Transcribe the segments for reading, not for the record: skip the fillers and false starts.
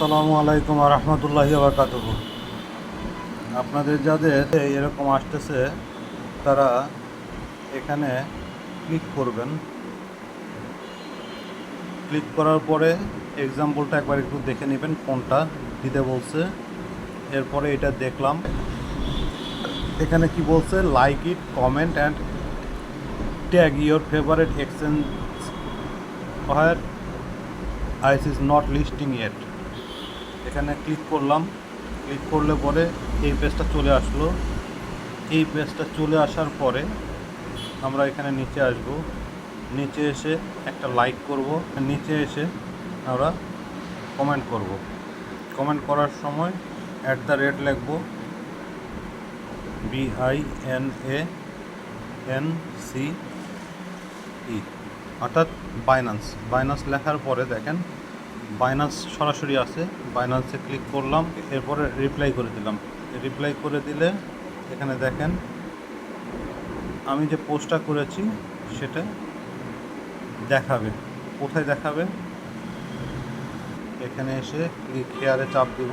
আসসালামু আলাইকুম রহমতুল্লাহি বারাকাতুহু। আপনাদের যাদের এরকম আসতেছে তারা এখানে ক্লিক করবেন। ক্লিক করার পরে এক্সাম্পলটা একবার একটু দেখে নেবেন কোনটা দিতে বলছে। এরপরে এটা দেখলাম, এখানে কি বলছে, like it, comment and tag your favourite exchange where ice is not listing yet. এখানে ক্লিক করলাম। ক্লিক করলে পরে এই পেজটা চলে আসলো। এই পেজটা চলে আসার পরে আমরা এখানে নিচে আসব। নিচে এসে একটা লাইক করব, নিচে এসে আমরা কমেন্ট করব। কমেন্ট করার সময় @ লিখব, BINANCE, অর্থাৎ বাইন্যান্স লেখার পরে দেখেন বাইন্যান্স সরাসরি আছে। বাইন্যান্সে ক্লিক করলাম, এরপরে রিপ্লাই করে দিলাম। রিপ্লাই করে দিলে এখানে দেখেন আমি যে পোস্টটা করেছি সেটা দেখাবে। কোথায় দেখাবে? এখানে এসে ক্লিক হেয়ারে চাপ দিব।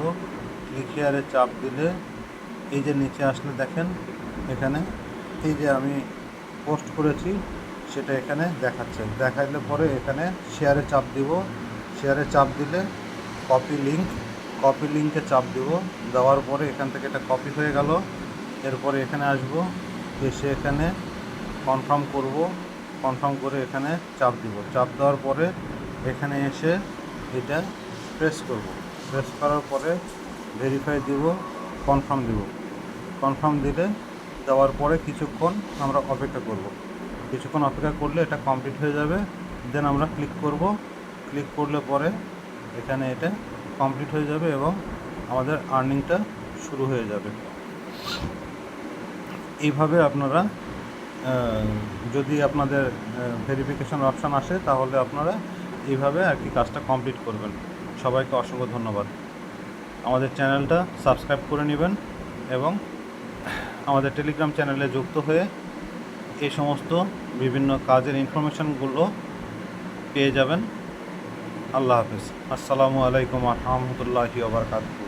ক্লিক হেয়ারে চাপ দিলে এই যে নিচে আসলে দেখেন এখানে এই যে আমি পোস্ট করেছি সেটা এখানে দেখাচ্ছে। দেখাইলে পরে এখানে শেয়ারে চাপ দিব। শেয়ারে চাপ দিলে কপি লিঙ্কে চাপ দিব। দেওয়ার পরে এখান থেকে এটা কপি হয়ে গেল। এরপরে এখানে আসব, এসে এখানে কনফার্ম করব। কনফার্ম করে এখানে চাপ দিব। চাপ দেওয়ার পরে এখানে এসে এটা প্রেস করব। প্রেস করার পরে ভেরিফাই দিব, কনফার্ম দিব। কনফার্ম দেওয়ার পরে কিছুক্ষণ আমরা অপেক্ষা করব। কিছুক্ষণ অপেক্ষা করলে এটা কমপ্লিট হয়ে যাবে। দেন আমরা ক্লিক করব। ক্লিক করলে পরে এখানে এটা কমপ্লিট হয়ে যাবে এবং আমাদের আর্নিংটা শুরু হয়ে যাবে। এইভাবে আপনারা যদি আপনাদের ভেরিফিকেশন অপশান আসে তাহলে আপনারা এইভাবে আর কি কাজটা কমপ্লিট করবেন। সবাইকে অসংখ্য ধন্যবাদ। আমাদের চ্যানেলটা সাবস্ক্রাইব করে নেবেন এবং আমাদের টেলিগ্রাম চ্যানেলে যুক্ত হয়ে এই সমস্ত বিভিন্ন কাজের ইনফরমেশানগুলো পেয়ে যাবেন। আল্লাহ হাফেজ। আসসালামু আলাইকুম রহমতুল্লাহি ওয়া বারাকাতুহু।